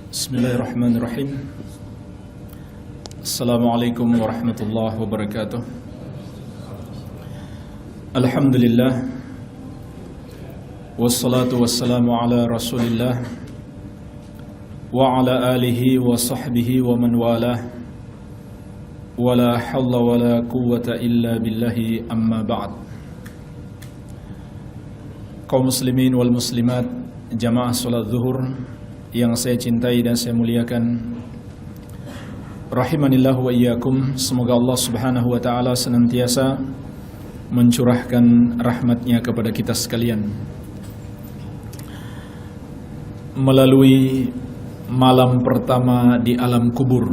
Bismillahirrahmanirrahim. Assalamualaikum warahmatullahi wabarakatuh. Alhamdulillah, wassalatu wassalamu ala rasulillah wa ala alihi wa sahbihi wa man walah, wa la hawla wa la quwwata illa billahi, amma ba'd. Kaum muslimin wal muslimat, jamaah salat zuhur yang saya cintai dan saya muliakan, rahimanillah wa iyyakum. Semoga Allah subhanahu wa ta'ala senantiasa mencurahkan rahmatnya kepada kita sekalian. Melalui malam pertama di alam kubur,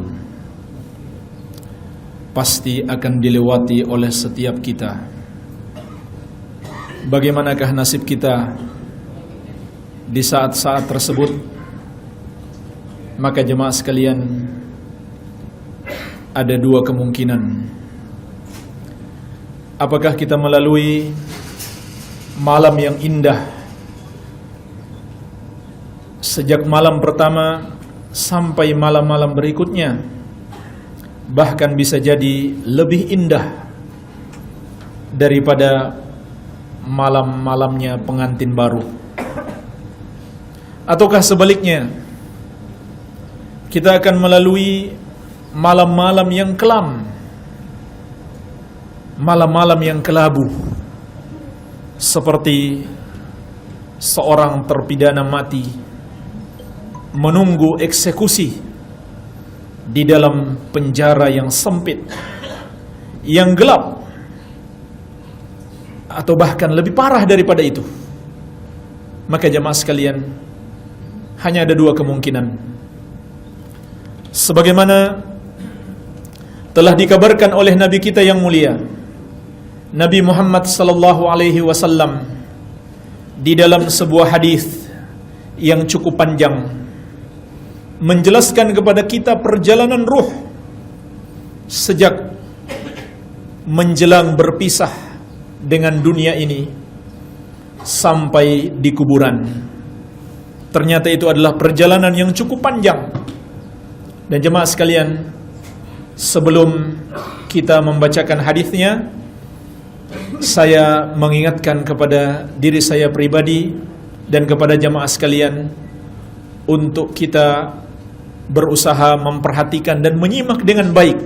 pasti akan dilewati oleh setiap kita. Bagaimanakah nasib kita di saat-saat tersebut? Maka jemaah sekalian, ada dua kemungkinan. Apakah kita melalui malam yang indah, sejak malam pertama sampai malam-malam berikutnya, bahkan bisa jadi lebih indah daripada malam-malamnya pengantin baru. Ataukah sebaliknya, kita akan melalui malam-malam yang kelam, malam-malam yang kelabu, seperti seorang terpidana mati menunggu eksekusi di dalam penjara yang sempit, yang gelap, atau bahkan lebih parah daripada itu. Maka jemaah sekalian, hanya ada dua kemungkinan. Sebagaimana telah dikabarkan oleh Nabi kita yang mulia, Nabi Muhammad sallallahu alaihi wasallam, di dalam sebuah hadis yang cukup panjang, menjelaskan kepada kita perjalanan ruh sejak menjelang berpisah dengan dunia ini sampai di kuburan. Ternyata itu adalah perjalanan yang cukup panjang. Dan jemaah sekalian, sebelum kita membacakan hadisnya, saya mengingatkan kepada diri saya pribadi dan kepada jemaah sekalian untuk kita berusaha memperhatikan dan menyimak dengan baik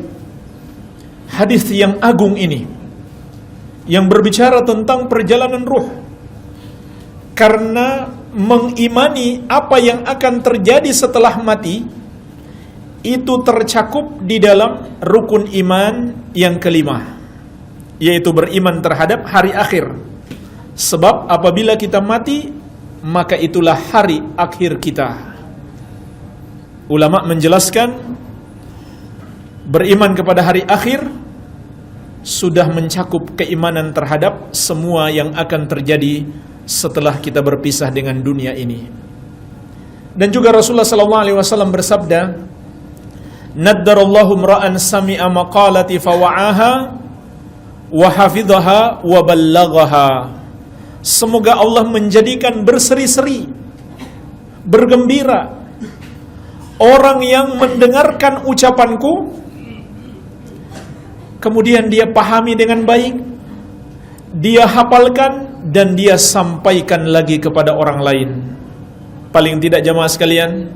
hadis yang agung ini, yang berbicara tentang perjalanan ruh. Karena mengimani apa yang akan terjadi setelah mati itu tercakup di dalam rukun iman yang kelima, yaitu beriman terhadap hari akhir. Sebab apabila kita mati, maka itulah hari akhir kita. Ulama menjelaskan, beriman kepada hari akhir sudah mencakup keimanan terhadap semua yang akan terjadi setelah kita berpisah dengan dunia ini. Dan juga Rasulullah SAW bersabda, "Naddarallahu mra'an sami'a maqalati fawa'aha wa hafidhaha wa ballaghaha." Semoga Allah menjadikan berseri-seri, bergembira orang yang mendengarkan ucapanku, kemudian dia pahami dengan baik, dia hafalkan, dan dia sampaikan lagi kepada orang lain. Paling tidak jamaah sekalian,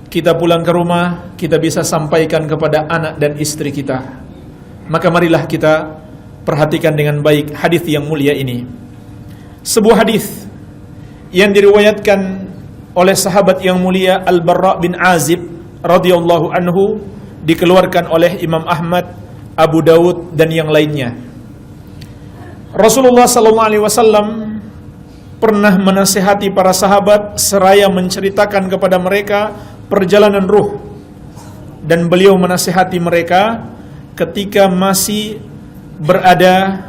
kita pulang ke rumah, kita bisa sampaikan kepada anak dan istri kita. Maka marilah kita perhatikan dengan baik hadis yang mulia ini. Sebuah hadis yang diriwayatkan oleh sahabat yang mulia Al-Barra bin Azib radhiyallahu anhu, dikeluarkan oleh Imam Ahmad, Abu Dawud, dan yang lainnya. Rasulullah SAW pernah menasihati para sahabat seraya menceritakan kepada mereka perjalanan ruh, dan beliau menasihati mereka ketika masih berada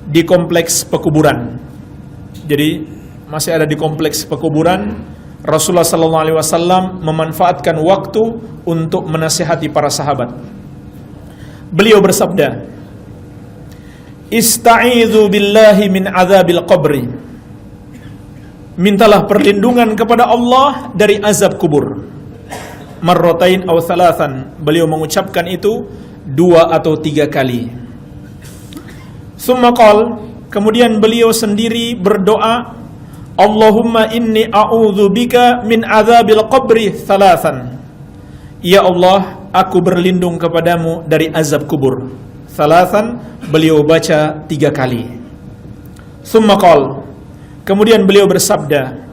di kompleks pekuburan. Jadi masih ada di kompleks pekuburan, Rasulullah SAW memanfaatkan waktu untuk menasihati para sahabat. Beliau bersabda, "Ista'idzu billahi min azabil qabri." Mintalah perlindungan kepada Allah dari azab kubur. marratain aw thalathan, beliau mengucapkan itu 2 atau 3 kali. Tsumma qala, kemudian beliau sendiri berdoa, Allahumma inni a'udzubika min azabil qabri thalathan. Ya Allah, aku berlindung kepadamu dari azab kubur. Thalathan, beliau baca 3 kali. Tsumma qala, kemudian beliau bersabda,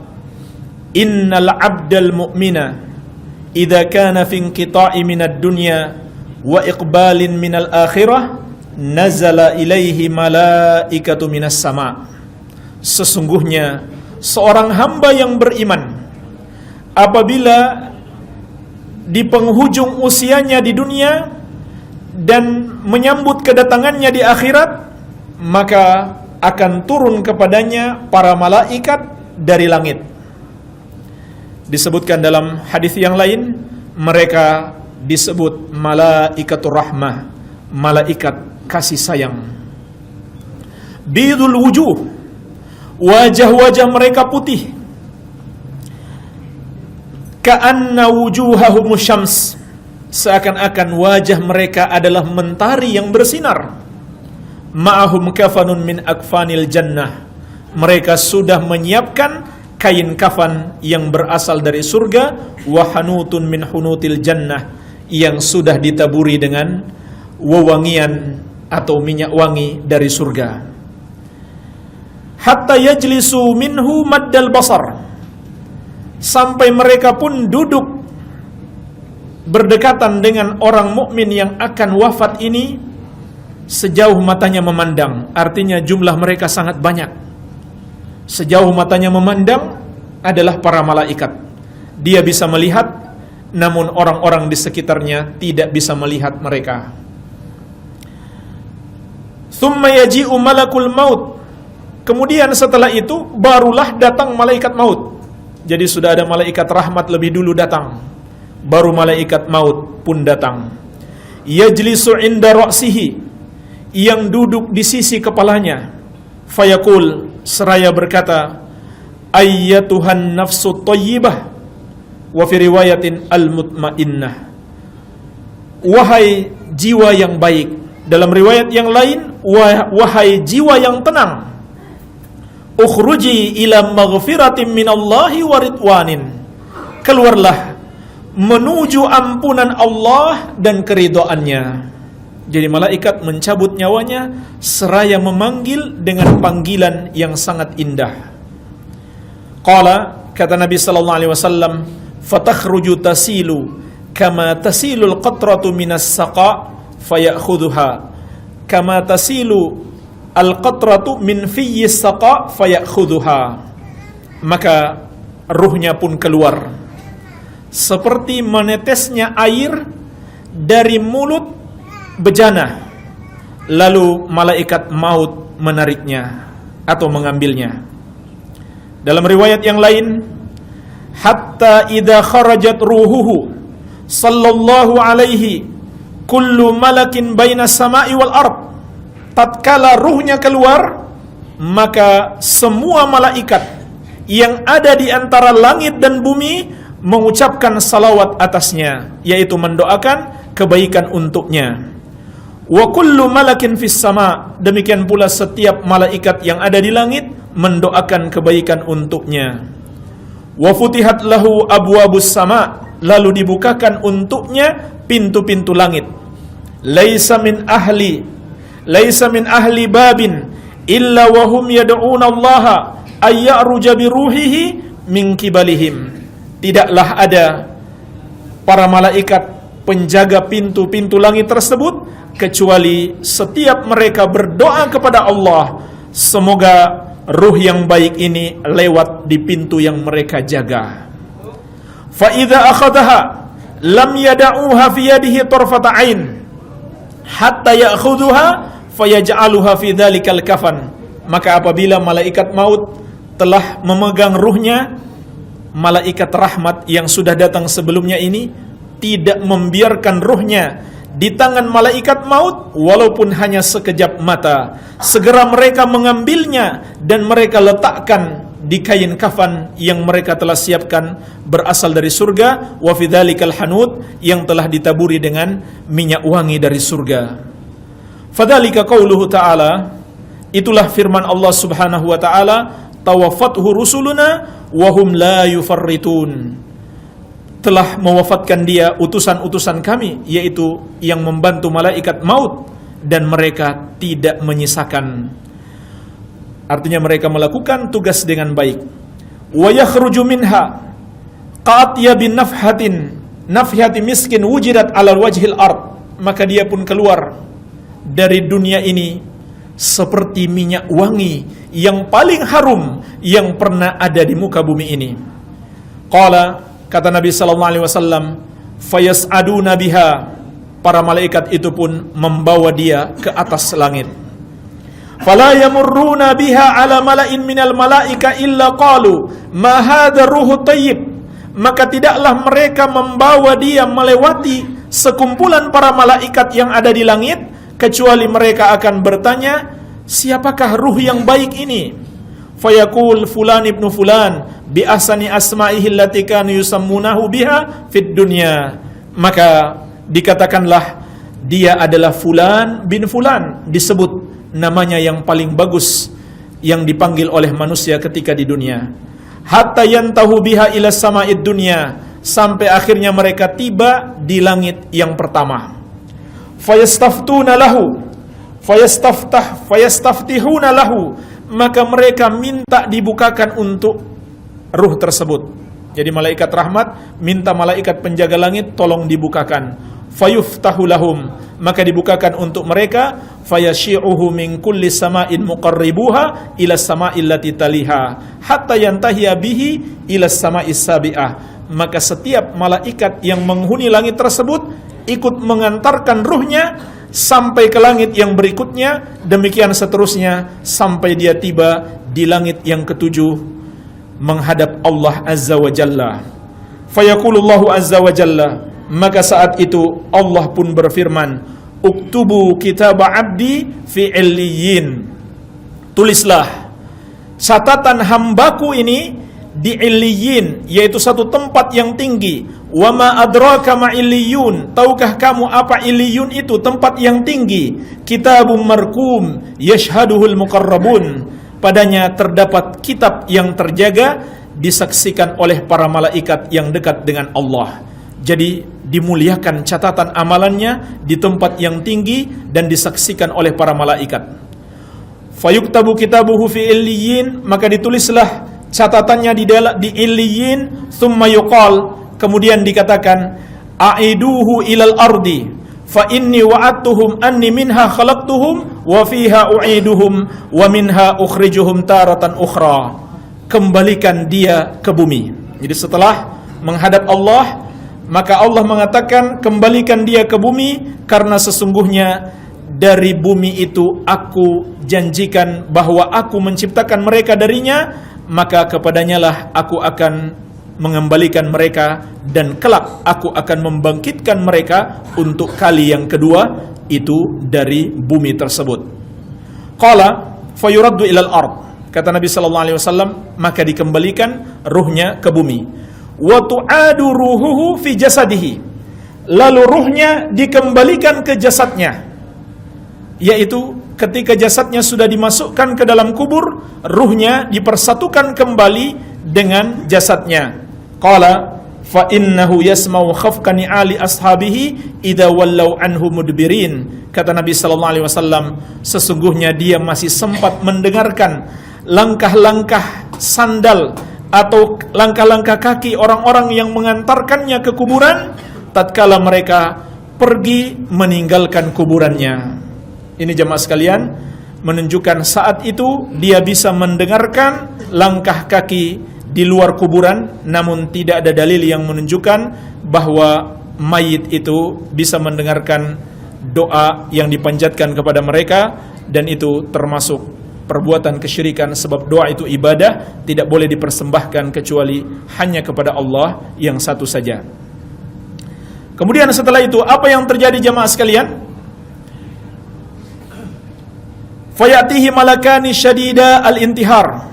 Innal abdal mu'mina idza kana fi inqita'i minad dunya wa iqbalin minal akhirah nazala ilaihi malaikatu minas sama. Sesungguhnya seorang hamba yang beriman apabila di penghujung usianya di dunia dan menyambut kedatangannya di akhirat, maka akan turun kepadanya para malaikat dari langit. Disebutkan dalam hadis yang lain, mereka disebut malaikatur rahmah, malaikat kasih sayang. Bidul wujuh, wajah-wajah mereka putih. Ka'anna wujuhahum syams, seakan-akan wajah mereka adalah mentari yang bersinar. Ma'ahum kafanun min akfanil jannah, mereka sudah menyiapkan kain kafan yang berasal dari surga, wa hanutun min hunutil jannah, yang sudah ditaburi dengan wewangian atau minyak wangi dari surga. Hatta yajlisu minhu maddal basar, sampai mereka pun duduk berdekatan dengan orang mukmin yang akan wafat ini sejauh matanya memandang. Artinya jumlah mereka sangat banyak. Sejauh matanya memandang adalah para malaikat. Dia bisa melihat, namun orang-orang di sekitarnya tidak bisa melihat mereka. Tsumma yaji'u malakul maut, kemudian setelah itu barulah datang malaikat maut. Jadi sudah ada malaikat rahmat lebih dulu datang, baru malaikat maut pun datang. Yajlisu inda ra'sihi, yang duduk di sisi kepalanya. Fayaqul, seraya berkata, ayyatuhan nafsu thayyibah, wa fi riwayatin al-mutmainnah, wahai jiwa yang baik. Dalam riwayat yang lain, wahai jiwa yang tenang, ukhruji ila maghfiratin minallahi wa ridwanin, keluarlah menuju ampunan Allah dan keridhaannya. Jadi malaikat mencabut nyawanya seraya memanggil dengan panggilan yang sangat indah. Qala, kata Nabi sallallahu alaihi wasallam, fatakhruju tasilu kama tasilul qatratu minas saqa fayakhudhuha kama tasilu al-qatratu min fiyyi saqa fayakhudhuha. Maka ruhnya pun keluar seperti menetesnya air dari mulut bejana, lalu malaikat maut menariknya atau mengambilnya. Dalam riwayat yang lain, hatta idza kharajat ruhuhu sallallahu alaihi kullu malakin baina samai wal ard, tatkala ruhnya keluar, maka semua malaikat yang ada di antara langit dan bumi mengucapkan salawat atasnya, yaitu mendoakan kebaikan untuknya. Wa kullu malakin fis sama, demikian pula setiap malaikat yang ada di langit mendoakan kebaikan untuknya. Wa futihat lahu abwabus sama, lalu dibukakan untuknya pintu-pintu langit. Laisa min ahli babin illa wa hum yad'una Allah ayya'ruja bi ruhihi min kibalihim. Tidaklah ada para malaikat penjaga pintu-pintu langit tersebut kecuali setiap mereka berdoa kepada Allah, semoga ruh yang baik ini lewat di pintu yang mereka jaga. Fa idza akhadhaha lam yada'uha fi yadihi tarfata ain hatta ya'khudhuha fayaj'aluha fi dzalikal kafan. Maka apabila malaikat maut telah memegang ruhnya, malaikat rahmat yang sudah datang sebelumnya ini tidak membiarkan ruhnya di tangan malaikat maut walaupun hanya sekejap mata. Segera mereka mengambilnya dan mereka letakkan di kain kafan yang mereka telah siapkan berasal dari surga, wa fi dzalikal hanud, yang telah ditaburi dengan minyak wangi dari surga. Fadzalika qauluhu ta'ala, itulah firman Allah Subhanahu wa ta'ala, tawaffathu rusuluna wa hum la yufarritun, telah mewafatkan dia utusan-utusan kami, yaitu yang membantu malaikat maut, dan mereka tidak menyisakan. Artinya mereka melakukan tugas dengan baik. Wa yakhruju minha qa'atya bin nafhati miskin wujidat 'alal wajhil ard, maka dia pun keluar dari dunia ini seperti minyak wangi yang paling harum yang pernah ada di muka bumi ini. Qala, kata Nabi sallallahu alaihi wasallam, fayas'aduna biha, para malaikat itu pun membawa dia ke atas langit. Fala yamurruna biha ala mala'in minal malaika illa qalu ma hadha ruhu thayyib, maka tidaklah mereka membawa dia melewati sekumpulan para malaikat yang ada di langit kecuali mereka akan bertanya, siapakah ruh yang baik ini? Fayaqul fulan ibnu fulan bi ahsani asma'ihi allati kanu yusammunahu biha fid dunya, maka dikatakanlah dia adalah fulan bin fulan, disebut namanya yang paling bagus yang dipanggil oleh manusia ketika di dunia. Hatta yantahu biha ila sama'id dunya, sampai akhirnya mereka tiba di langit yang pertama. Fayastaftuna lahu fayastaftihuna lahu, maka mereka minta dibukakan untuk ruh tersebut. Jadi malaikat rahmat minta malaikat penjaga langit tolong dibukakan. Fayuftahu lahum, maka dibukakan untuk mereka. Fayashi'uhu min kulli sama'in muqarribuha ila sama'il lati taliha hatta yantahiya bihi ila sama'is sabi'ah, maka setiap malaikat yang menghuni langit tersebut ikut mengantarkan ruhnya sampai ke langit yang berikutnya, demikian seterusnya sampai dia tiba di langit yang ketujuh menghadap Allah Azza wa Jalla. Fayaqulullahu Azza wa Jalla, maka saat itu Allah pun berfirman, uktubu kitab abdi fi illiyin, tulislah catatan hambaku ini di illiyin, yaitu satu tempat yang tinggi. Wa ma adraka ma illiyun, tahukah kamu apa illiyun itu? Tempat yang tinggi. Kitabum marqum yashhaduhul muqarrabun, padanya terdapat kitab yang terjaga, disaksikan oleh para malaikat yang dekat dengan Allah. Jadi dimuliakan catatan amalannya di tempat yang tinggi dan disaksikan oleh para malaikat. Fayuktabu kitabuhu fi illiyin, maka ditulislah catatannya di illiyin. Thumma yuqal, kemudian dikatakan, aiduhu ilal ardi fa inni wa'adtuhum anni minha khalaqtuhum wa fiha u'iduhum wa minha ukhrijuhum taratan ukhra, kembalikan dia ke bumi. Jadi setelah menghadap Allah, maka Allah mengatakan, kembalikan dia ke bumi, karena sesungguhnya dari bumi itu aku janjikan bahwa aku menciptakan mereka darinya, maka kepadanya lah aku akan mengembalikan mereka, dan kelak aku akan membangkitkan mereka untuk kali yang kedua, itu dari bumi tersebut. Qala fayuraddu ilal ard, kata Nabi sallallahu alaihi wasallam, maka dikembalikan ruhnya ke bumi. Wa tu'adu ruhuhu fi jasadihi, lalu ruhnya dikembalikan ke jasadnya, yaitu ketika jasadnya sudah dimasukkan ke dalam kubur, ruhnya dipersatukan kembali dengan jasadnya. Qala fa innahu yasma'u khafqani ali ashabihi idza wallau anhu mudbirin, kata Nabi sallallahu alaihi wasallam, sesungguhnya dia masih sempat mendengarkan langkah-langkah sandal atau langkah-langkah kaki orang-orang yang mengantarkannya ke kuburan tatkala mereka pergi meninggalkan kuburannya. Ini jemaah sekalian menunjukkan saat itu dia bisa mendengarkan langkah kaki di luar kuburan, namun tidak ada dalil yang menunjukkan bahwa mayit itu bisa mendengarkan doa yang dipanjatkan kepada mereka, dan itu termasuk perbuatan kesyirikan, sebab doa itu ibadah, tidak boleh dipersembahkan kecuali hanya kepada Allah yang satu saja. Kemudian setelah itu apa yang terjadi jemaah sekalian? Fayatihi malakani syadida al-intihar,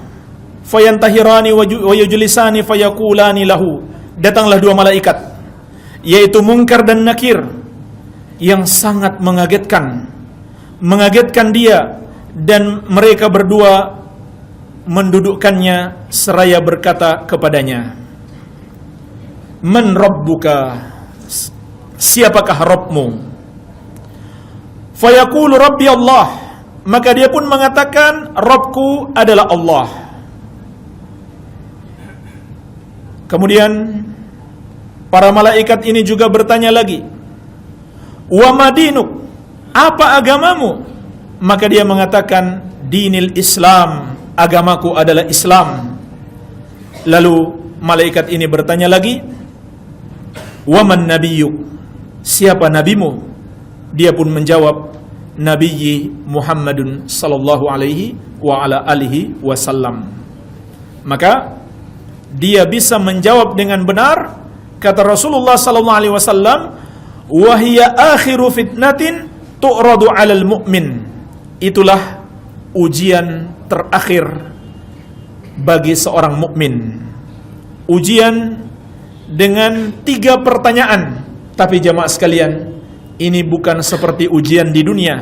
fayantahirani wa yujlisani fayaqulani lahu. Datanglah dua malaikat, yaitu Munkar dan Nakir, yang sangat mengagetkan dia, dan mereka berdua mendudukkannya seraya berkata kepadanya, Man rabbuka, siapakah Rabbmu? Fayaqulu Rabbi Allah, maka dia pun mengatakan, Rabbku adalah Allah. Kemudian para malaikat ini juga bertanya lagi, Wa madinuk, apa agamamu? Maka dia mengatakan, Dinil Islam, agamaku adalah Islam. Lalu malaikat ini bertanya lagi, Waman nabiyyuk, siapa nabimu? Dia pun menjawab, Nabiyyi Muhammadun sallallahu alaihi wa ala alihi wasallam. Maka dia bisa menjawab dengan benar. Kata Rasulullah sallallahu alaihi wasallam, wa hiya akhiru fitnatin tu'radu 'alal mu'min. Itulah ujian terakhir bagi seorang mukmin. Ujian dengan 3 pertanyaan. Tapi jamaah sekalian, ini bukan seperti ujian di dunia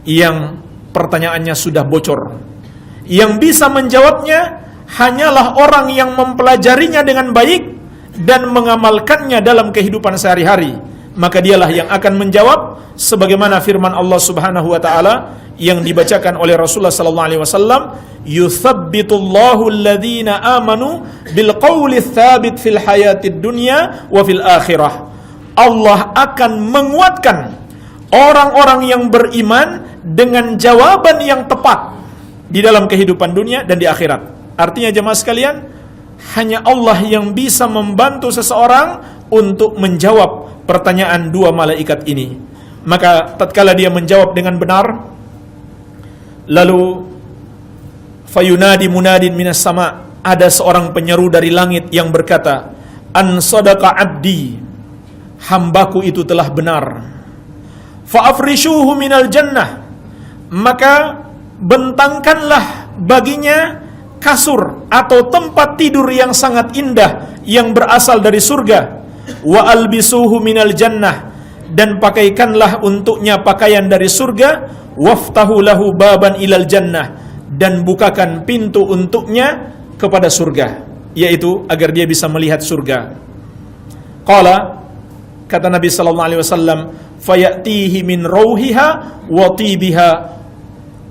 yang pertanyaannya sudah bocor. Yang bisa menjawabnya hanyalah orang yang mempelajarinya dengan baik dan mengamalkannya dalam kehidupan sehari-hari. Maka dialah yang akan menjawab sebagaimana firman Allah Subhanahu wa taala yang dibacakan oleh Rasulullah sallallahu alaihi wasallam, yuthabbitullahu alladhina amanu bil qawli tsabit fil hayatid dunya wa fil akhirah. Allah akan menguatkan orang-orang yang beriman dengan jawaban yang tepat di dalam kehidupan dunia dan di akhirat. Artinya jemaah sekalian, hanya Allah yang bisa membantu seseorang untuk menjawab pertanyaan 2 malaikat ini. Maka tatkala dia menjawab dengan benar, lalu fayunadi munadin minas sama, ada seorang penyeru dari langit yang berkata, An sadaqa abdi, hambaku itu telah benar. Fa'afrishuhu minal jannah, maka bentangkanlah baginya kasur atau tempat tidur yang sangat indah yang berasal dari surga. Wa albisuhu minal jannah, dan pakaikanlah untuknya pakaian dari surga. Waftahu lahu baban ilal jannah, dan bukakan pintu untuknya kepada surga, yaitu agar dia bisa melihat surga. Qala, kata Nabi sallallahu alaihi wasallam, fayatihi min rauhiha wa tibiha,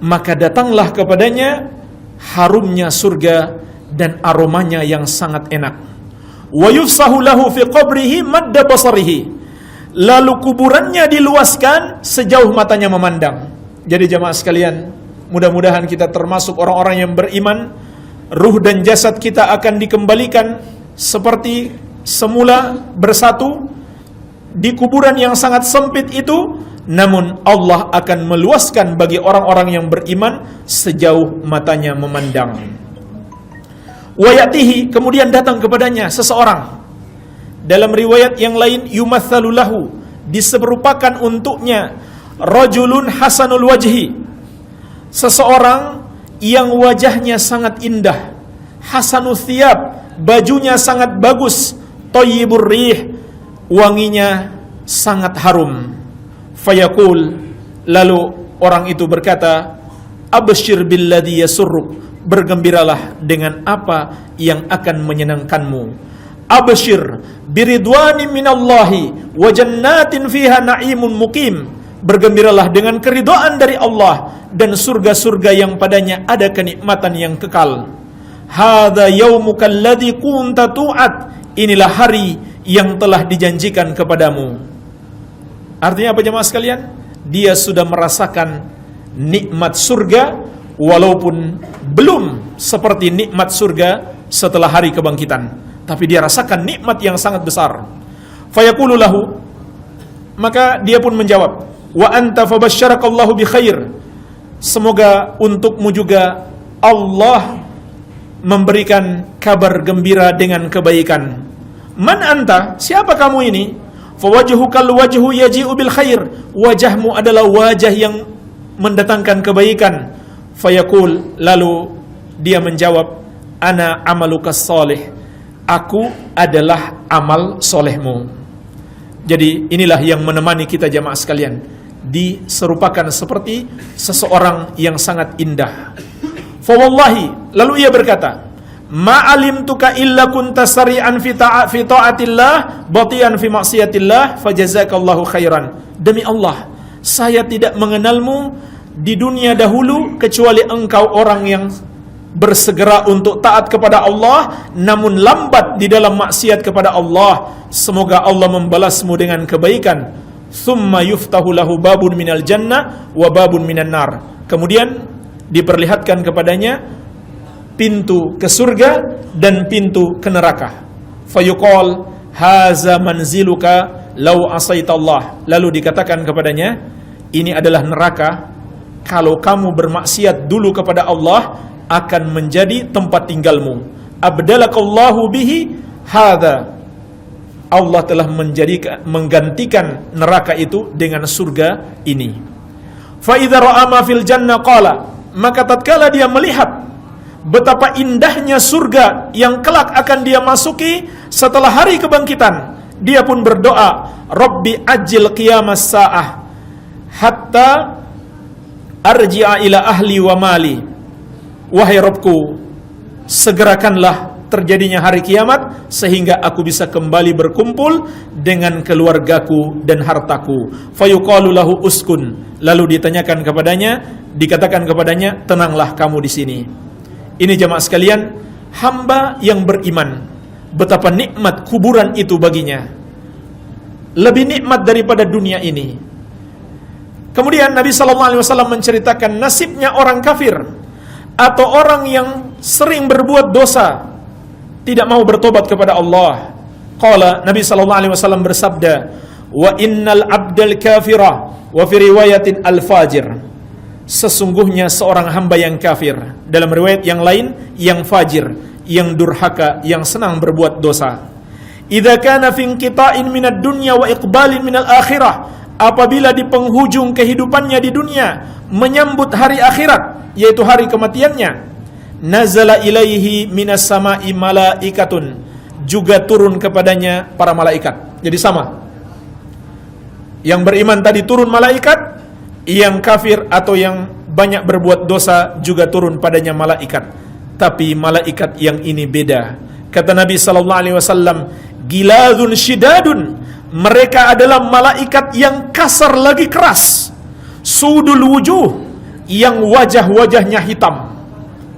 maka datanglah kepadanya harumnya surga dan aromanya yang sangat enak. Wa yufsahu lahu fi qabrihi madda basarihi, lalu kuburannya diluaskan sejauh matanya memandang. Jadi jamaah sekalian, mudah-mudahan kita termasuk orang-orang yang beriman. Ruh dan jasad kita akan dikembalikan seperti semula bersatu di kuburan yang sangat sempit itu. Namun Allah akan meluaskan bagi orang-orang yang beriman sejauh matanya memandang. Wayatihi, kemudian datang kepadanya seseorang. Dalam riwayat yang lain, yumatsalu lahu, diserupakan untuknya rajulun hasanul wajhi, seseorang yang wajahnya sangat indah, hasanul thiyab, bajunya sangat bagus, thayyibur rih, wanginya sangat harum. Fayaqul, lalu orang itu berkata, abshir billadhi yasurruk, bergembiralah dengan apa yang akan menyenangkanmu. Abshir biridwani minallahi wa jannatin fiha na'imun muqim, bergembiralah dengan keridhaan dari Allah dan surga-surga yang padanya ada kenikmatan yang kekal. Hadza yaumuka alladzi kunta tu'ad, inilah hari yang telah dijanjikan kepadamu. Artinya apa jemaah sekalian? Dia sudah merasakan nikmat surga walaupun belum seperti nikmat surga setelah hari kebangkitan, tapi dia rasakan nikmat yang sangat besar. Fayaqulu lahu, maka dia pun menjawab, wa anta fabasyarakallahu bi khair, semoga untukmu juga Allah memberikan kabar gembira dengan kebaikan. Man anta, siapa kamu ini? Fawajhukal wajhu yaji'u bil khair, wajahmu adalah wajah yang mendatangkan kebaikan. Fayaqul, lalu dia menjawab, ana amalukas soleh, aku adalah amal solehmu. Jadi inilah yang menemani kita jamaah sekalian, diserupakan seperti seseorang yang sangat indah. Fa wallahi, lalu ia berkata, ma'alimtuka illa kunta sari'an fi ta'atillah batian fi maksiatillah fajazakallahu khairan. Demi Allah, saya tidak mengenalmu di dunia dahulu kecuali engkau orang yang bersegera untuk taat kepada Allah namun lambat di dalam maksiat kepada Allah. Semoga Allah membalasmu dengan kebaikan. Thumma yuftahu lahu babun minal jannah wa babun minan nar. Kemudian diperlihatkan kepadanya pintu ke surga dan pintu ke neraka. Fayuqal haza manziluka law asaitallah. Lalu dikatakan kepadanya, ini adalah neraka, kalau kamu bermaksiat dulu kepada Allah akan menjadi tempat tinggalmu. Abdalakallahu bihi hadza. Allah telah menggantikan neraka itu dengan surga ini. Fa idza ra'a ma fil jannah qala, maka tatkala dia melihat betapa indahnya surga yang kelak akan dia masuki setelah hari kebangkitan, dia pun berdoa, Rabbi ajil qiyamas sa'ah hatta arji'a ila ahli wa mali. Wahai Rabbku, segerakanlah terjadinya hari kiamat sehingga aku bisa kembali berkumpul dengan keluargaku dan hartaku. Fayuqalu lahu uskun. Lalu ditanyakan kepadanya, dikatakan kepadanya, tenanglah kamu di sini. Ini jamaah sekalian, hamba yang beriman, betapa nikmat kuburan itu baginya. Lebih nikmat daripada dunia ini. Kemudian Nabi SAW menceritakan nasibnya orang kafir atau orang yang sering berbuat dosa, tidak mau bertobat kepada Allah. Qala, Nabi SAW bersabda, wa innal abdal kafira wa fi riwayatin al-fajir. Sesungguhnya seorang hamba yang kafir, dalam riwayat yang lain yang fajir, yang durhaka, yang senang berbuat dosa. Idza kana fi inqita'in minad dunya wa iqbalin minal akhirah, apabila di penghujung kehidupannya di dunia menyambut hari akhirat, yaitu hari kematiannya, nazala ilaihi minas sama'i malaikatun, juga turun kepadanya para malaikat. Jadi sama, yang beriman tadi turun malaikat, yang kafir atau yang banyak berbuat dosa juga turun padanya malaikat. Tapi malaikat yang ini beda. Kata Nabi SAW, giladun shidadun, mereka adalah malaikat yang kasar lagi keras, sudul wujuh, yang wajah-wajahnya hitam.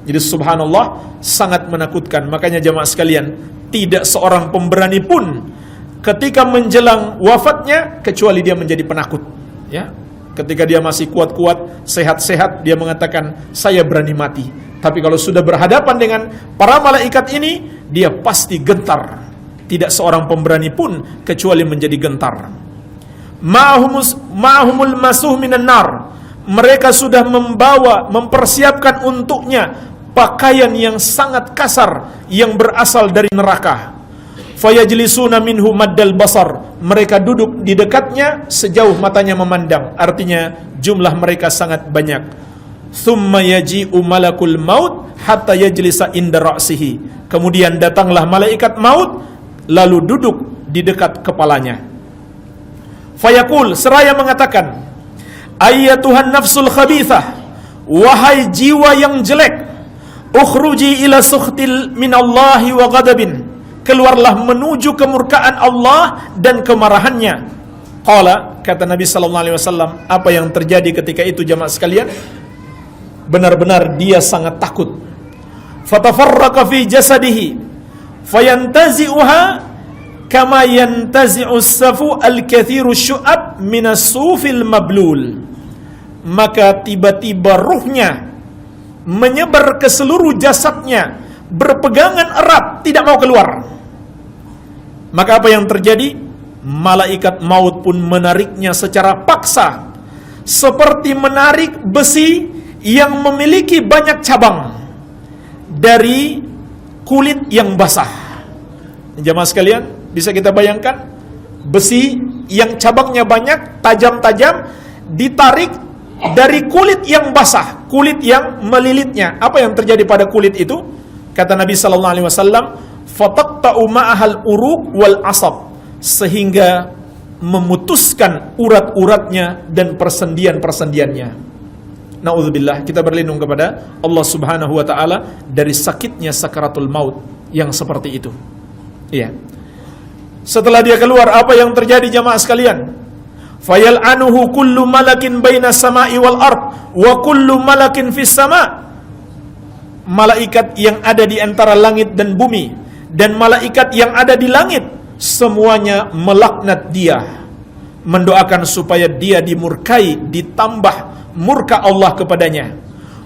Jadi subhanallah, sangat menakutkan. Makanya jamaah sekalian, tidak seorang pemberani pun ketika menjelang wafatnya kecuali dia menjadi penakut. Ya, ketika dia masih kuat-kuat, sehat-sehat, dia mengatakan saya berani mati. Tapi kalau sudah berhadapan dengan para malaikat ini, dia pasti gentar. Tidak seorang pemberani pun kecuali menjadi gentar. Ma'ahumul masuh minan nar. Mereka sudah mempersiapkan untuknya pakaian yang sangat kasar yang berasal dari neraka. Fayajlisuna minhu maddal basar. Mereka duduk di dekatnya sejauh matanya memandang. Artinya jumlah mereka sangat banyak. Thumma yaji'u malakul maut hatta yajlisa inda ra'sihi. Kemudian datanglah malaikat maut lalu duduk di dekat kepalanya. Fayaqul, seraya mengatakan, ayyatuhan nafsul khabithah, wahai jiwa yang jelek, ukhruji ila sukhtil minallahi wa ghadabin, keluarlah menuju kemurkaan Allah dan kemarahannya. Qala, kata Nabi SAW, apa yang terjadi ketika itu jamaah sekalian? Benar-benar dia sangat takut. Fatafarraqa fi jasadihi fayantazi'uha kama yantazi'u as-safu al-kathiru syu'ab minas sufil mablul. Maka tiba-tiba ruhnya menyebar ke seluruh jasadnya, berpegangan erat, tidak mau keluar. Maka apa yang terjadi? Malaikat maut pun menariknya secara paksa, seperti menarik besi yang memiliki banyak cabang dari kulit yang basah. Jamaah sekalian, bisa kita bayangkan besi yang cabangnya banyak, tajam-tajam, ditarik dari kulit yang basah, kulit yang melilitnya. Apa yang terjadi pada kulit itu? Kata Nabi sallallahu alaihi wasallam, "Fataqta'u ma'ahal uruq wal asab." Sehingga memutuskan urat-uratnya dan persendian-persendiannya. Na'udzubillah, kita berlindung kepada Allah Subhanahu wa taala dari sakitnya sakaratul maut yang seperti itu. Iya. Setelah dia keluar, apa yang terjadi jamaah sekalian? Fayal'anuhu kullu malakin baina sama'i wal ard wa kullu malakin fis sama'. Malaikat yang ada di antara langit dan bumi dan malaikat yang ada di langit semuanya melaknat dia, mendoakan supaya dia dimurkai, ditambah murka Allah kepadanya.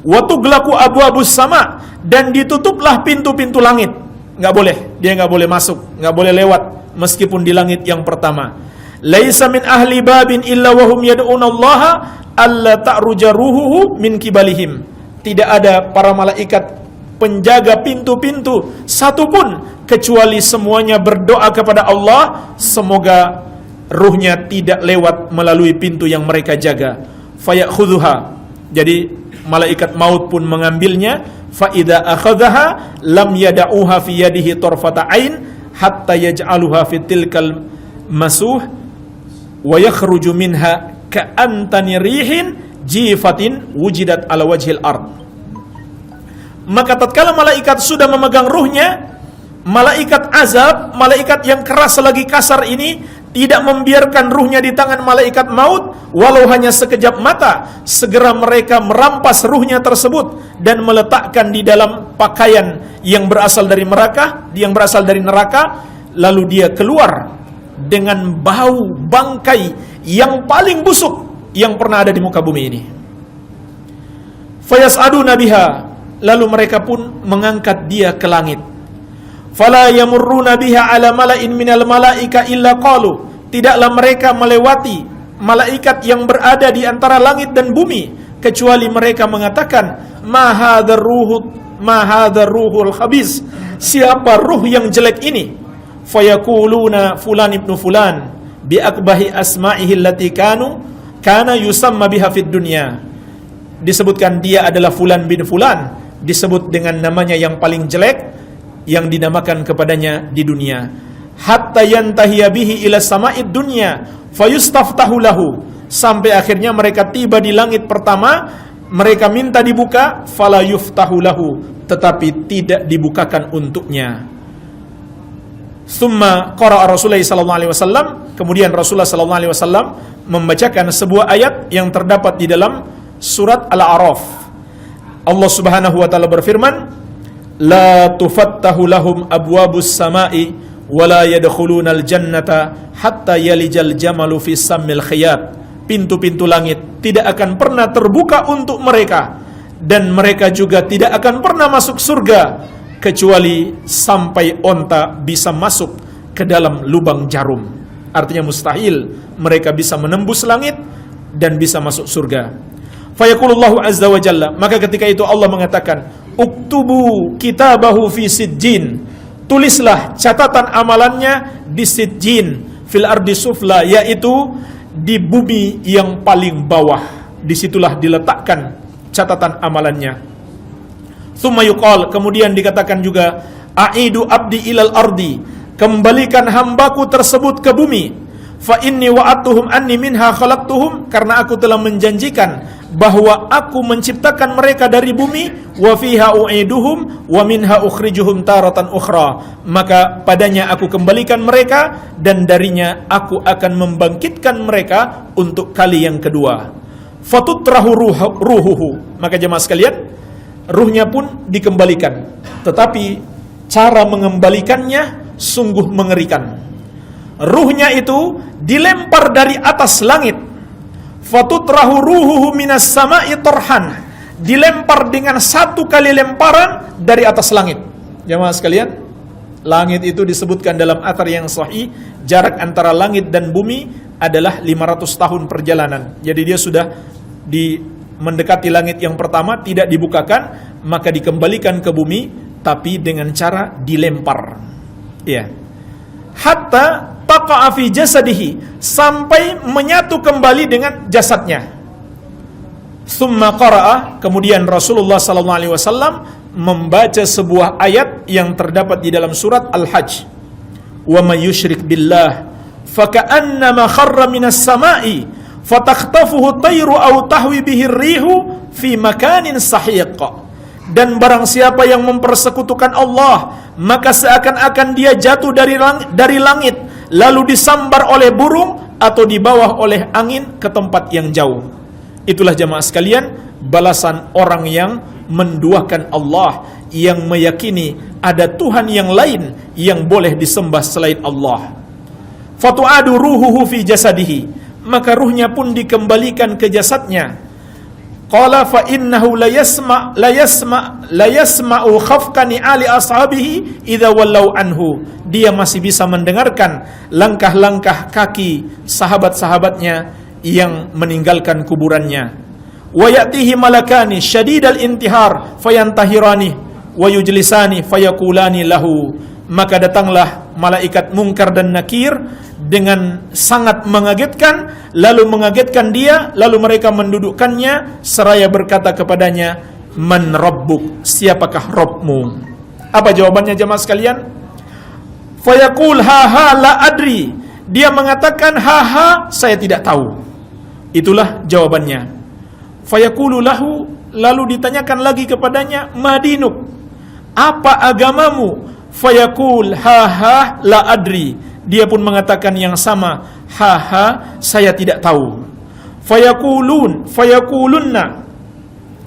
Wa tughlaqu abwabus sama, dan ditutuplah pintu-pintu langit. Enggak boleh, dia enggak boleh masuk, enggak boleh lewat meskipun di langit yang pertama. Laisa min ahli babin illa wa hum yad'unallaha alla ta'ruja ruhuhu min kibalihim. Tidak ada para malaikat penjaga pintu-pintu satupun kecuali semuanya berdoa kepada Allah semoga ruhnya tidak lewat melalui pintu yang mereka jaga. Fayakhudhuha, jadi malaikat maut pun mengambilnya. Fa idza akhadhaha lam yada'uha fi yadihi tarfata ain hatta yaj'aluha fi tilkal masuh wa yakhruju minha ka'antani rihin jifatin wujidat ala wajhil ard. Maka tatkala malaikat sudah memegang ruhnya, malaikat azab, malaikat yang keras lagi kasar ini tidak membiarkan ruhnya di tangan malaikat maut walau hanya sekejap mata. Segera mereka merampas ruhnya tersebut dan meletakkan di dalam pakaian yang berasal dari neraka, lalu dia keluar dengan bau bangkai yang paling busuk yang pernah ada di muka bumi ini. Fayas'aduna biha, lalu mereka pun mengangkat dia ke langit. Fala yamurruna biha ala mala'in minal malaika illa qalu, tidaklah mereka melewati malaikat yang berada di antara langit dan bumi kecuali mereka mengatakan ma hadzal ruhul khabis, siapa ruh yang jelek ini? Fayaquluna fulan ibnu fulan bi akbahi asma'ihi allati kana yusamma biha fid dunya. Disebutkan dia adalah fulan bin fulan, disebut dengan namanya yang paling jelek yang dinamakan kepadanya di dunia. Hatta yantahiya bihi ila sama'id dunya fayustaftahu lahu, sampai akhirnya mereka tiba di langit pertama, mereka minta dibuka, fala yuftahu lahu, tetapi tidak dibukakan untuknya. Summa qara'a Rasulullah sallallahu alaihi wasallam, kemudian Rasulullah sallallahu alaihi wasallam membacakan sebuah ayat yang terdapat di dalam surat Al-A'raf. Allah Subhanahu wa taala berfirman, la tufattahu lahum abwabus sama'i wa la yadkhulunal jannata hatta yalijal jamalu fi sammil khiyat. Pintu-pintu langit tidak akan pernah terbuka untuk mereka, dan mereka juga tidak akan pernah masuk surga kecuali sampai onta bisa masuk ke dalam lubang jarum. Artinya mustahil mereka bisa menembus langit dan bisa masuk surga. Fayaqulullahu azza wa jalla, maka ketika itu Allah mengatakan, uktubu kitabahu fi sijjin, tulislah catatan amalannya di sijjin fil ardi sufla, yaitu di bumi yang paling bawah. Disitulah diletakkan catatan amalannya. Tsumma yuqal, kemudian dikatakan juga, aidu abdi ilal ardi, kembalikan hambaku tersebut ke bumi. Fa inni wa'atuhum anni minha khalaqtuhum, karena aku telah menjanjikan bahwa aku menciptakan mereka dari bumi. Wa fiha u'iduhum wa minha ukhrijuhum taratan ukhra, maka padanya aku kembalikan mereka dan darinya aku akan membangkitkan mereka untuk kali yang kedua. Fatutrahu ruhuhu, maka jemaah sekalian, ruhnya pun dikembalikan, tetapi cara mengembalikannya sungguh mengerikan. Ruhnya itu dilempar dari atas langit. Fatutrahu ruhuhu minas sama'i torhan, dilempar dengan satu kali lemparan dari atas langit. Jemaah sekalian, langit itu disebutkan dalam athar yang sahih, jarak antara langit dan bumi adalah 500 tahun perjalanan. Jadi dia sudah mendekati langit yang pertama, tidak dibukakan, maka dikembalikan ke bumi, tapi dengan cara dilempar. Ya. Hatta taqa'a fi jasadihi, sampai menyatu kembali dengan jasadnya. Tsumma qara'a, kemudian Rasulullah sallallahu alaihi wasallam membaca sebuah ayat yang terdapat di dalam surat Al-Hajj. Wa may yusyrik billah faka'annama kharra minas sama'i fatakhtafuhu tayru aw tahwi bihi rihu fi makanin sahiq. Dan barang siapa yang mempersekutukan Allah, maka seakan-akan dia jatuh dari langit lalu disambar oleh burung atau dibawa oleh angin ke tempat yang jauh. Itulah jamaah sekalian balasan orang yang menduakan Allah, yang meyakini ada Tuhan yang lain yang boleh disembah selain Allah. Fatu'adu ruhuhu fi jasadihi, maka ruhnya pun dikembalikan ke jasadnya. Qala fa innahu la yasma'u khafqani ali ashabihi idza wallau anhu. Dia masih bisa mendengarkan langkah-langkah kaki sahabat-sahabatnya yang meninggalkan kuburannya. Wa ya'tihi malakani syadidal intihar fayantahirani wa yujlisani fayaqulani lahu. Maka datanglah malaikat Munkar dan Nakir dengan sangat mengagetkan, lalu mengagetkan dia, lalu mereka mendudukkannya seraya berkata kepadanya, man rabbuk, siapakah Rabbmu? Apa jawabannya jemaah sekalian? Fayaqul ha la adri, dia mengatakan ha saya tidak tahu. Itulah jawabannya. Fayaqulu lahu, lalu ditanyakan lagi kepadanya, madinuk, apa agamamu? Fayaqul ha la adri, dia pun mengatakan yang sama, ha saya tidak tahu. Fayaqulunna,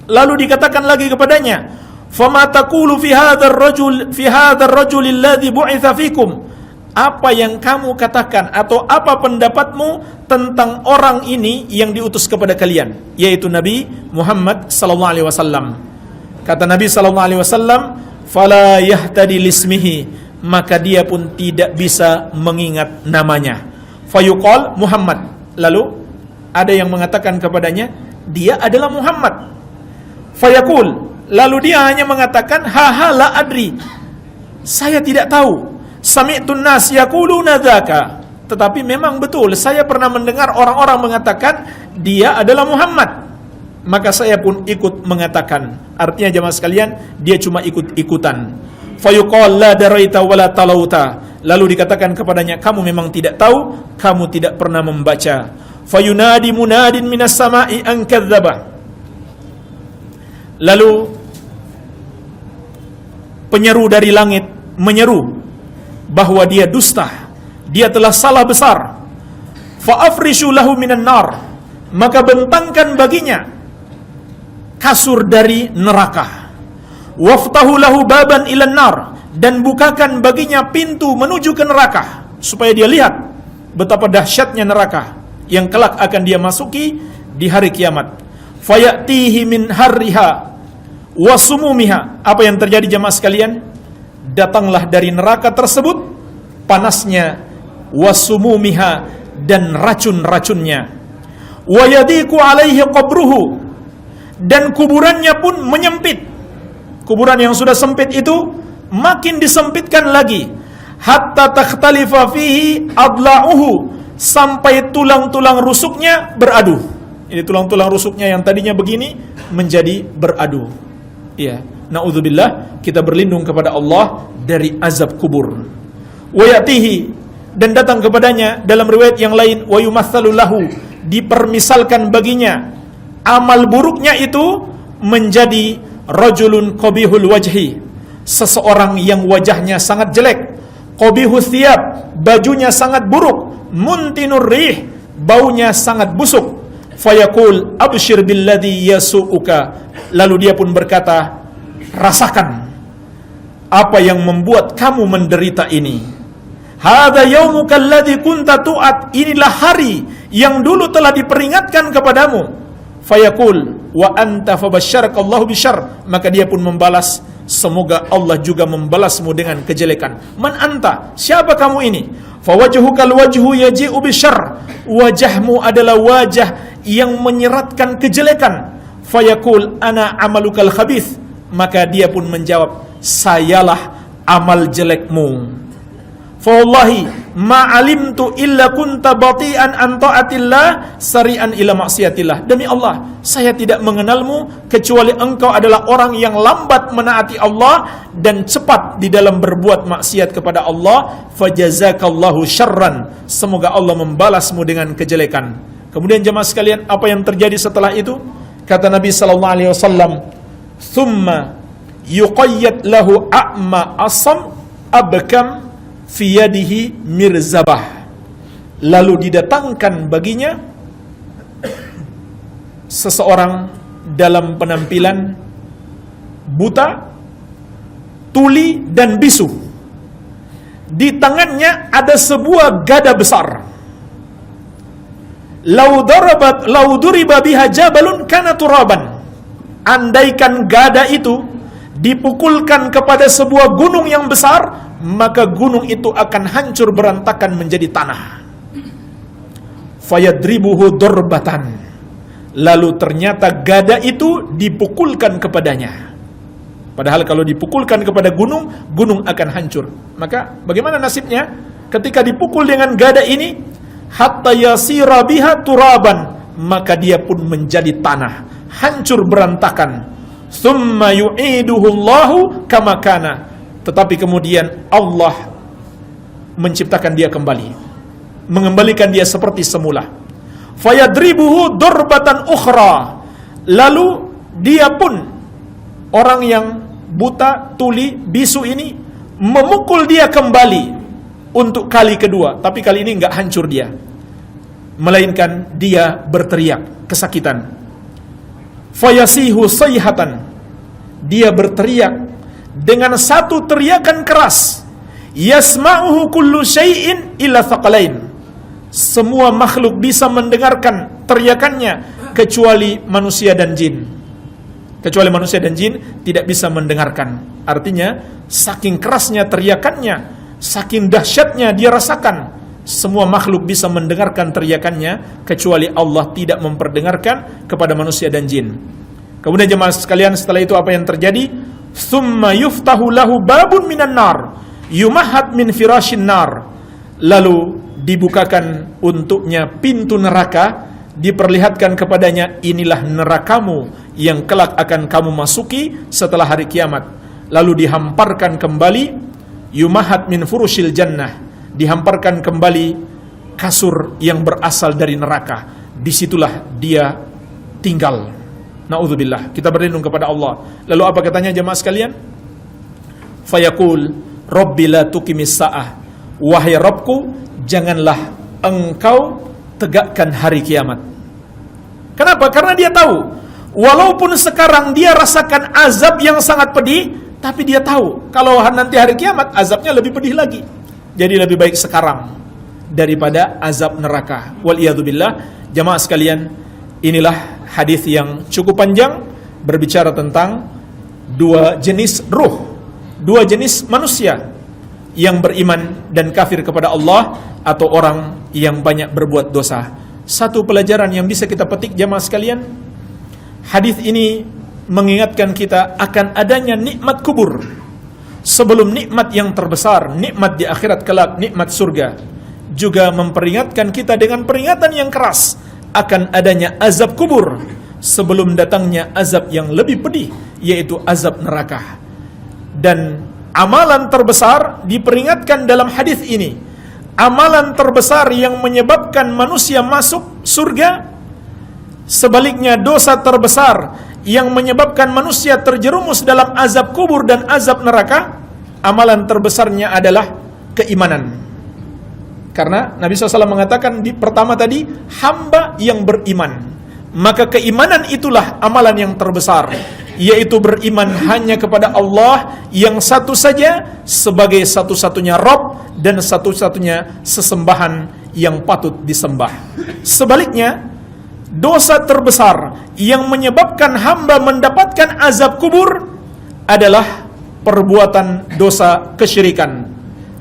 lalu dikatakan lagi kepadanya, fama taqulu fi hadzal rajul alladhi bu'itsa fikum, apa yang kamu katakan atau apa pendapatmu tentang orang ini yang diutus kepada kalian, yaitu Nabi Muhammad sallallahu alaihi wasallam. Kata Nabi sallallahu alaihi wasallam, fala yahtadi lismihi, maka dia pun tidak bisa mengingat namanya. Fayuqal Muhammad, lalu ada yang mengatakan kepadanya, dia adalah Muhammad. Fayaqul, lalu dia hanya mengatakan ha la adri, saya tidak tahu. Sami'tun nas yaquluna dzaka, tetapi memang betul saya pernah mendengar orang-orang mengatakan dia adalah Muhammad, maka saya pun ikut mengatakan. Artinya jemaah sekalian, dia cuma ikut-ikutan. Fayuqal la daraita wala talauta, lalu dikatakan kepadanya, kamu memang tidak tahu, kamu tidak pernah membaca. Fayunadi munadin minas sama'i an kadzdzaba, lalu penyeru dari langit menyeru bahwa dia dusta, dia telah salah besar. Fa afrishu lahu minan nar, maka bentangkan baginya kasur dari neraka. Waftahu lahu baban ilan nar, dan bukakan baginya pintu menuju ke neraka, supaya dia lihat betapa dahsyatnya neraka yang kelak akan dia masuki di hari kiamat. Fayatihi min harriha wasumumiha, apa yang terjadi jemaah sekalian? Datanglah dari neraka tersebut panasnya, wasumumiha, dan racun-racunnya. Wa yadiku alaihi qabruhu, dan kuburannya pun menyempit. Kuburan yang sudah sempit itu makin disempitkan lagi, hatta takhtalifa fihi adla'uhu, sampai tulang-tulang rusuknya beradu. Ini tulang-tulang rusuknya yang tadinya begini menjadi beradu. Ya, naudzubillah, kita berlindung kepada Allah dari azab kubur. Wa yatihi, dan datang kepadanya dalam riwayat yang lain, wa yumatsalu lahu, dipermisalkan baginya amal buruknya itu menjadi rajulun qabihul wajhi, seseorang yang wajahnya sangat jelek, qabihus thiyab, bajunya sangat buruk, muntinur rih, baunya sangat busuk. Fayaqul abshir billadhi yasu'uka, lalu dia pun berkata, rasakan apa yang membuat kamu menderita ini. Hadza yaumuka alladhi kunta tu'at, inilah hari yang dulu telah diperingatkan kepadamu. Fayaqul wa anta fabasyarakallahu bisyarr, maka dia pun membalas, semoga Allah juga membalasmu dengan kejelekan. Man anta, siapa kamu ini? Fawajhukal wajhu yaji'u bisyarr, wajahmu adalah wajah yang menyeratkan kejelekan. Fayaqul ana amalukal khabith, maka dia pun menjawab, sayalah amal jelekmu. Fa wallahi ma'alimtu illa kunta bati'an an ta'atillah sari'an ila maksiatillah. Demi Allah, saya tidak mengenalmu kecuali engkau adalah orang yang lambat menaati Allah dan cepat di dalam berbuat maksiat kepada Allah. Fajazakallahu syarran, semoga Allah membalasmu dengan kejelekan. Kemudian jemaah sekalian, apa yang terjadi setelah itu? Kata Nabi sallallahu alaihi wasallam, "Tsumma yuqayyad lahu a'ma asam abkam fi yadihi mirzabah." Lalu didatangkan baginya seseorang dalam penampilan buta, tuli dan bisu. Di tangannya ada sebuah gada besar. Lau duriba biha jabalun kana turaban. Andaikan gada itu dipukulkan kepada sebuah gunung yang besar, maka gunung itu akan hancur berantakan menjadi tanah. Fayadribuhu dorbatan. Lalu ternyata gada itu dipukulkan kepadanya. Padahal kalau dipukulkan kepada gunung, gunung akan hancur. Maka bagaimana nasibnya ketika dipukul dengan gada ini? Hatta yasira biha turaban, maka dia pun menjadi tanah, hancur berantakan. Tsumma yu'iduhu Allahu kama kana. Tetapi kemudian Allah menciptakan dia kembali, mengembalikan dia seperti semula. Fayadribuhu dorbatan ukhra. Lalu dia pun, orang yang buta, tuli, bisu ini, memukul dia kembali untuk kali kedua. Tapi kali ini enggak hancur dia, melainkan dia berteriak kesakitan. Fayasihu sayhatan. Dia berteriak dengan satu teriakan keras. Yasma'uhu kullu syai'in illa thaqalain. Semua makhluk bisa mendengarkan teriakannya kecuali manusia dan jin. Kecuali manusia dan jin tidak bisa mendengarkan. Artinya saking kerasnya teriakannya, saking dahsyatnya dia rasakan, semua makhluk bisa mendengarkan teriakannya kecuali Allah tidak memperdengarkan kepada manusia dan jin. Kemudian jemaah sekalian, setelah itu apa yang terjadi? Tsumma yuftahu lahu babun minan nar yumahat min firashin nar. Lalu dibukakan untuknya pintu neraka, diperlihatkan kepadanya, inilah nerakamu yang kelak akan kamu masuki setelah hari kiamat. Lalu dihamparkan kembali, yumahat min furushil jannah, dihamparkan kembali kasur yang berasal dari neraka. Disitulah dia tinggal. Na'udzubillah, kita berlindung kepada Allah. Lalu apa katanya jemaah sekalian? Fayaqul Rabbi la tuqimis sa'ah. Wahai Rabbku, janganlah engkau tegakkan hari kiamat. Kenapa? Karena dia tahu, walaupun sekarang dia rasakan azab yang sangat pedih, tapi dia tahu kalau nanti hari kiamat azabnya lebih pedih lagi. Jadi lebih baik sekarang daripada azab neraka. Waliyadzubillah. Jamaah sekalian, inilah hadis yang cukup panjang berbicara tentang dua jenis ruh, dua jenis manusia, yang beriman dan kafir kepada Allah atau orang yang banyak berbuat dosa. Satu pelajaran yang bisa kita petik jamaah sekalian, hadis ini mengingatkan kita akan adanya nikmat kubur sebelum nikmat yang terbesar, nikmat di akhirat kelak, nikmat surga. Juga memperingatkan kita dengan peringatan yang keras akan adanya azab kubur sebelum datangnya azab yang lebih pedih, yaitu azab neraka. Dan amalan terbesar diperingatkan dalam hadis ini, amalan terbesar yang menyebabkan manusia masuk surga. Sebaliknya, dosa terbesar yang menyebabkan manusia terjerumus dalam azab kubur dan azab neraka, amalan terbesarnya adalah keimanan. Karena Nabi SAW mengatakan di pertama tadi, hamba yang beriman. Maka keimanan itulah amalan yang terbesar, yaitu beriman hanya kepada Allah yang satu saja sebagai satu-satunya Rabb dan satu-satunya sesembahan yang patut disembah. Sebaliknya, dosa terbesar yang menyebabkan hamba mendapatkan azab kubur adalah perbuatan dosa kesyirikan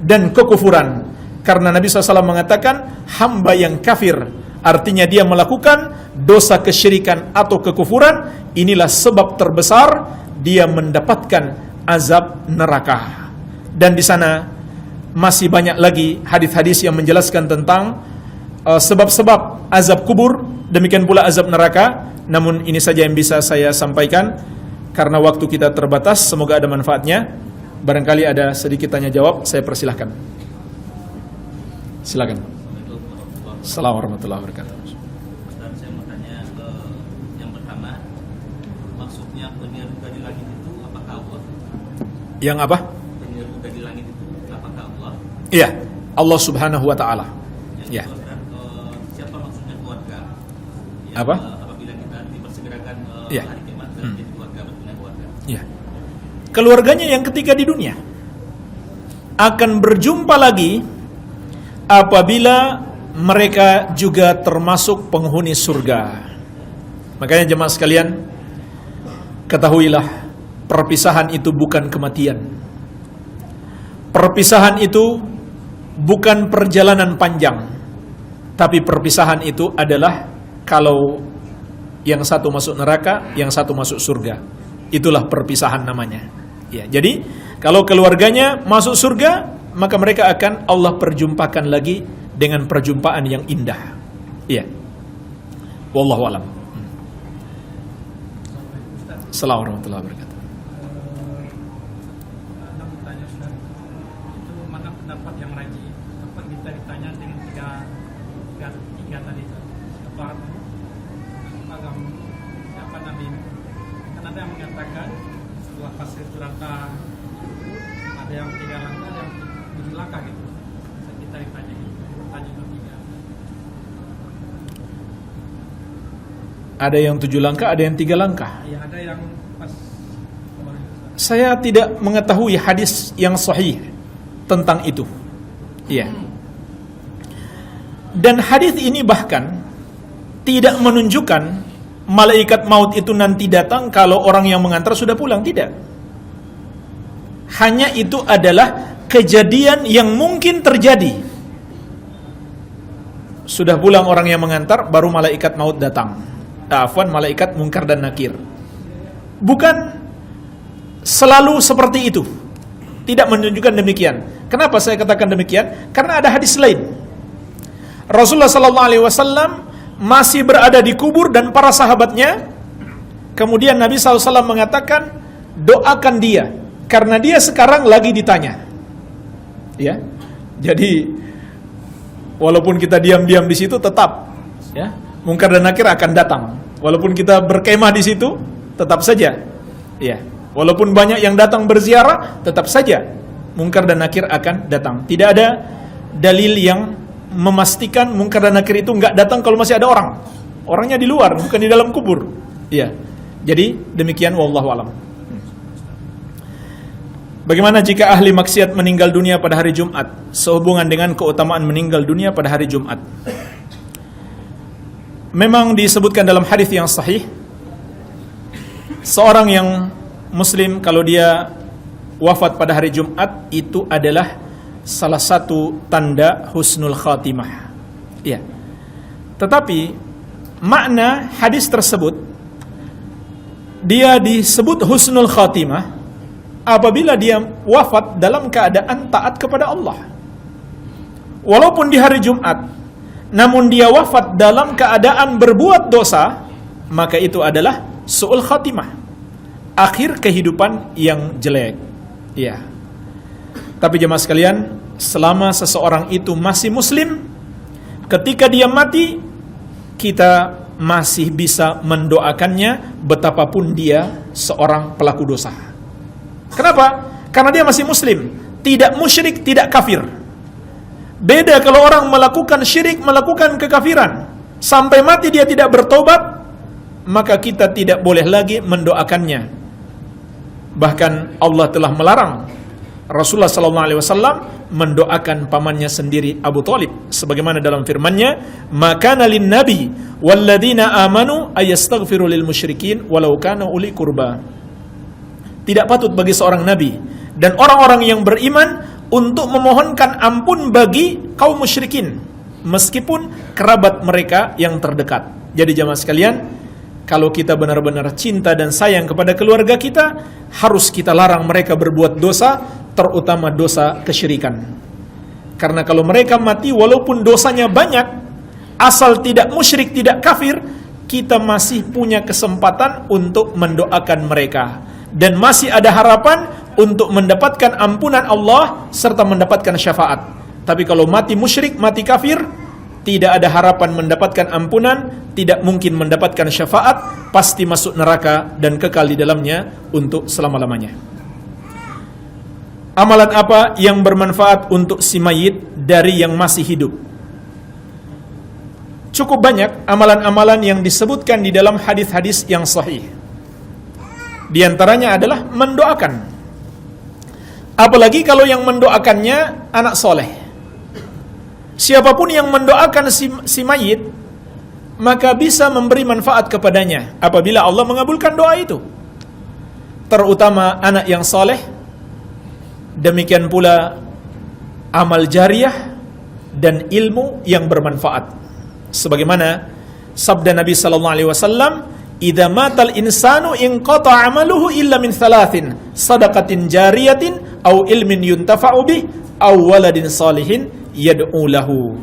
dan kekufuran. Karena Nabi SAW mengatakan hamba yang kafir, artinya dia melakukan dosa kesyirikan atau kekufuran, inilah sebab terbesar dia mendapatkan azab neraka. Dan di sana masih banyak lagi hadis-hadis yang menjelaskan tentang sebab-sebab azab kubur, demikian pula azab neraka. Namun ini saja yang bisa saya sampaikan karena waktu kita terbatas. Semoga ada manfaatnya. Barangkali ada sedikit tanya jawab, saya persilahkan. Silakan. Assalamualaikum warahmatullahi wabarakatuh. Ustaz, saya mau tanya yang pertama, maksudnya penyeruga di langit itu apakah Allah? Yang apa? Penyeruga di langit itu apakah Allah? Iya, Allah Subhanahu wa taala. Ya. Siapa maksudnya keluarga? Yang, Apa? Apabila kita dipersegerakan Ya. hari kiamat jadi keluarga, betulnya keluarga. Ya. Keluarganya yang ketika di dunia akan berjumpa lagi apabila mereka juga termasuk penghuni surga. Makanya jemaah sekalian, ketahuilah perpisahan itu bukan kematian. Perpisahan itu bukan perjalanan panjang, tapi perpisahan itu adalah kalau yang satu masuk neraka, yang satu masuk surga. Itulah perpisahan namanya. Ya, jadi kalau keluarganya masuk surga, maka mereka akan Allah perjumpakan lagi dengan perjumpaan yang indah. Iya. Wallahu a'lam. Assalamualaikum warahmatullahi wabarakatuh. Itu mana pendapat yang rajih? Apa kita ditanya dengan tiga tadi itu? Apa Nabi? Kan ada yang mengatakan setelah pasir neraka ada yang 3 langkah, ada yang 7 langkah gitu. Kita ditanya gitu, tanya ketiga. Ada yang 7 langkah, ada yang 3 langkah. Ya ada yang pas. Saya tidak mengetahui hadis yang sahih tentang itu. Iya. Dan hadis ini bahkan tidak menunjukkan malaikat maut itu nanti datang kalau orang yang mengantar sudah pulang, tidak. Hanya itu adalah kejadian yang mungkin terjadi. Sudah pulang orang yang mengantar, baru malaikat maut datang. Afwan, malaikat Munkar dan Nakir. Bukan selalu seperti itu. Tidak menunjukkan demikian. Kenapa saya katakan demikian? Karena ada hadis lain. Rasulullah SAW masih berada di kubur dan para sahabatnya. Kemudian Nabi SAW mengatakan, doakan dia, karena dia sekarang lagi ditanya. Ya, jadi walaupun kita diam-diam di situ, tetap ya Munkar dan Nakir akan datang. Walaupun kita berkemah di situ, tetap saja. Ya, walaupun banyak yang datang berziarah, tetap saja Munkar dan Nakir akan datang. Tidak ada dalil yang memastikan Munkar dan Nakir itu nggak datang kalau masih ada orang. Orangnya di luar, bukan di dalam kubur. Iya. Jadi demikian, wallahu alam. Bagaimana jika ahli maksiat meninggal dunia pada hari Jumat sehubungan dengan keutamaan meninggal dunia pada hari Jumat? Memang disebutkan dalam hadis yang sahih, seorang yang muslim kalau dia wafat pada hari Jumat itu adalah salah satu tanda husnul khatimah. Ya. Tetapi makna hadis tersebut, dia disebut husnul khatimah apabila dia wafat dalam keadaan taat kepada Allah. Walaupun di hari Jumat, namun dia wafat dalam keadaan berbuat dosa, maka itu adalah su'ul khatimah, akhir kehidupan yang jelek. Ya. Tapi jemaah sekalian, selama seseorang itu masih muslim, ketika dia mati, kita masih bisa mendoakannya betapapun dia seorang pelaku dosa. Kenapa? Karena dia masih muslim, tidak musyrik, tidak kafir. Beda kalau orang melakukan syirik, melakukan kekafiran, sampai mati dia tidak bertobat, maka kita tidak boleh lagi mendoakannya. Bahkan Allah telah melarang Rasulullah SAW mendoakan pamannya sendiri Abu Thalib, sebagaimana dalam firman-Nya, "Makana lin nabi walladzina amanu ayastaghfiru lil musyrikin walau kanu uli qurba." Tidak patut bagi seorang nabi dan orang-orang yang beriman untuk memohonkan ampun bagi kaum musyrikin, meskipun kerabat mereka yang terdekat. Jadi jamaah sekalian, kalau kita benar-benar cinta dan sayang kepada keluarga kita, harus kita larang mereka berbuat dosa, terutama dosa kesyirikan. Karena kalau mereka mati walaupun dosanya banyak, asal tidak musyrik, tidak kafir, kita masih punya kesempatan untuk mendoakan mereka. Dan masih ada harapan untuk mendapatkan ampunan Allah serta mendapatkan syafaat. Tapi kalau mati musyrik, mati kafir, tidak ada harapan mendapatkan ampunan, tidak mungkin mendapatkan syafaat, pasti masuk neraka dan kekal di dalamnya untuk selama-lamanya. Amalan apa yang bermanfaat untuk si mayit dari yang masih hidup? Cukup banyak amalan-amalan yang disebutkan di dalam hadis-hadis yang sahih. Di antaranya adalah mendoakan. Apalagi kalau yang mendoakannya anak soleh. Siapapun yang mendoakan si mayit, maka bisa memberi manfaat kepadanya apabila Allah mengabulkan doa itu. Terutama anak yang soleh. Demikian pula amal jariah dan ilmu yang bermanfaat. Sebagaimana sabda Nabi sallallahu alaihi wasallam, "Idza matal insanu inqata 'amaluhu illa min thalathin, shadaqatin jariyatin aw ilmin yuntafa'u bih aw waladin salihin yad'u lahu."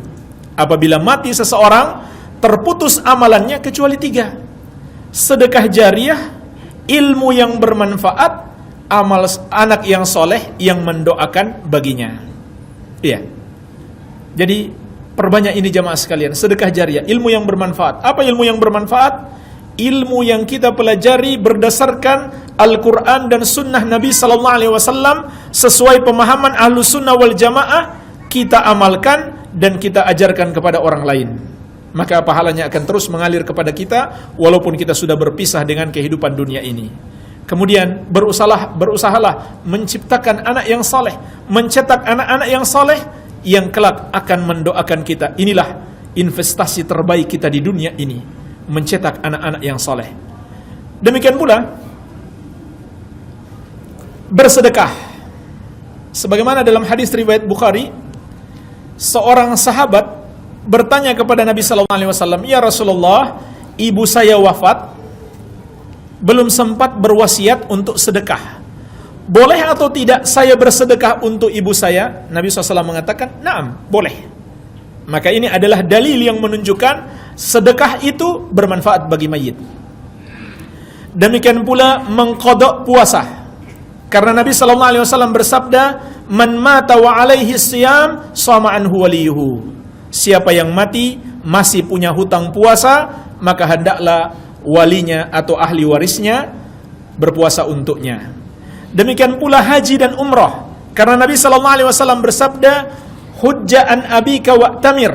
Apabila mati seseorang, terputus amalannya kecuali 3. Sedekah jariah, ilmu yang bermanfaat, amal anak yang soleh yang mendoakan baginya. Iya. Jadi perbanyak ini jamaah sekalian, sedekah jariah, ilmu yang bermanfaat. Apa ilmu yang bermanfaat? Ilmu yang kita pelajari berdasarkan Al-Quran dan Sunnah Nabi Sallallahu Alaihi Wasallam sesuai pemahaman Ahlus Sunnah wal Jamaah, kita amalkan dan kita ajarkan kepada orang lain. Maka pahalanya akan terus mengalir kepada kita walaupun kita sudah berpisah dengan kehidupan dunia ini. Kemudian berusahalah menciptakan anak yang saleh, mencetak anak-anak yang saleh yang kelak akan mendoakan kita. Inilah investasi terbaik kita di dunia ini, mencetak anak-anak yang saleh. Demikian pula bersedekah. Sebagaimana dalam hadis riwayat Bukhari, seorang sahabat bertanya kepada Nabi sallallahu alaihi wasallam, "Ya Rasulullah, ibu saya wafat, belum sempat berwasiat untuk sedekah. Boleh atau tidak saya bersedekah untuk ibu saya?" Nabi SAW mengatakan, "Naam, boleh." Maka ini adalah dalil yang menunjukkan sedekah itu bermanfaat bagi mayit. Demikian pula mengqadha puasa. Karena Nabi SAW bersabda, "Man mata wa alaihi siyam, shama anhu waliyuhu." Siapa yang mati masih punya hutang puasa, maka hendaklah walinya atau ahli warisnya berpuasa untuknya. Demikian pula haji dan umrah. Karena Nabi sallallahu alaihi wasallam bersabda, "Hujja an abika wa'tamir."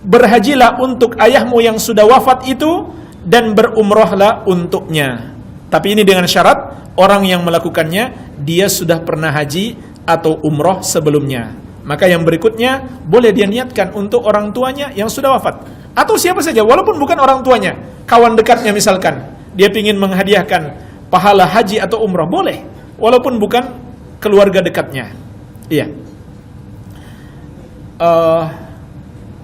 Berhajilah untuk ayahmu yang sudah wafat itu dan berumrahlah untuknya. Tapi ini dengan syarat orang yang melakukannya dia sudah pernah haji atau umrah sebelumnya. Maka yang berikutnya boleh dia niatkan untuk orang tuanya yang sudah wafat. Atau siapa saja, walaupun bukan orang tuanya, kawan dekatnya misalkan, dia ingin menghadiahkan pahala haji atau umrah, boleh, walaupun bukan keluarga dekatnya. Iya.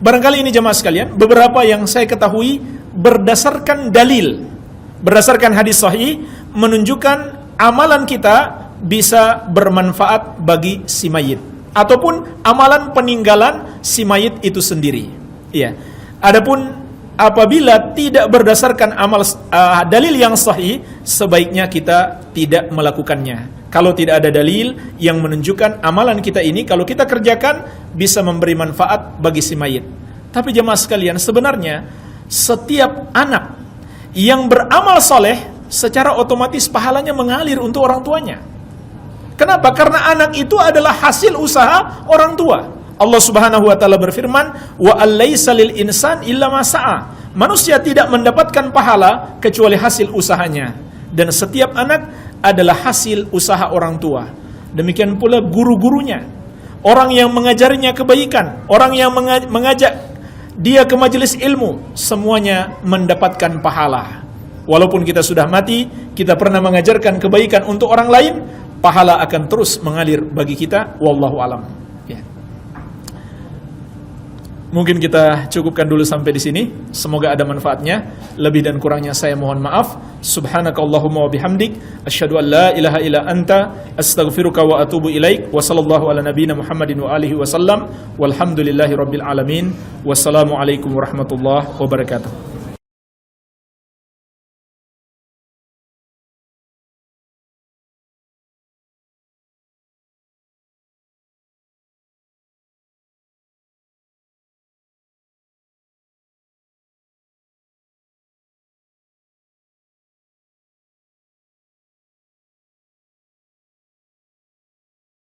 Barangkali ini jemaah sekalian, beberapa yang saya ketahui berdasarkan dalil, berdasarkan hadis sahih, menunjukkan amalan kita bisa bermanfaat bagi si mayit, ataupun amalan peninggalan si mayit itu sendiri. Iya. Adapun apabila tidak berdasarkan dalil yang sahih, sebaiknya kita tidak melakukannya. Kalau tidak ada dalil yang menunjukkan amalan kita ini, kalau kita kerjakan, bisa memberi manfaat bagi si mayit. Tapi jemaah sekalian, sebenarnya setiap anak yang beramal soleh, secara otomatis pahalanya mengalir untuk orang tuanya. Kenapa? Karena anak itu adalah hasil usaha orang tua. Allah Subhanahu wa taala berfirman, "Wa allaisa lil insan illa ma sa'a." Manusia tidak mendapatkan pahala kecuali hasil usahanya. Dan setiap anak adalah hasil usaha orang tua. Demikian pula guru-gurunya. Orang yang mengajarinya kebaikan, orang yang mengajak dia ke majelis ilmu, semuanya mendapatkan pahala. Walaupun kita sudah mati, kita pernah mengajarkan kebaikan untuk orang lain, pahala akan terus mengalir bagi kita. Wallahu alam. Ya. Mungkin kita cukupkan dulu sampai di sini. Semoga ada manfaatnya. Lebih dan kurangnya saya mohon maaf. Subhanakallahumma wa bihamdik, asyhadu an la ilaha illa anta, astaghfiruka wa atubu ilaik. Wa sallallahu ala nabiyyina Muhammadin wa alihi wasallam. Walhamdulillahi rabbil alamin. Wassalamualaikum warahmatullahi wabarakatuh.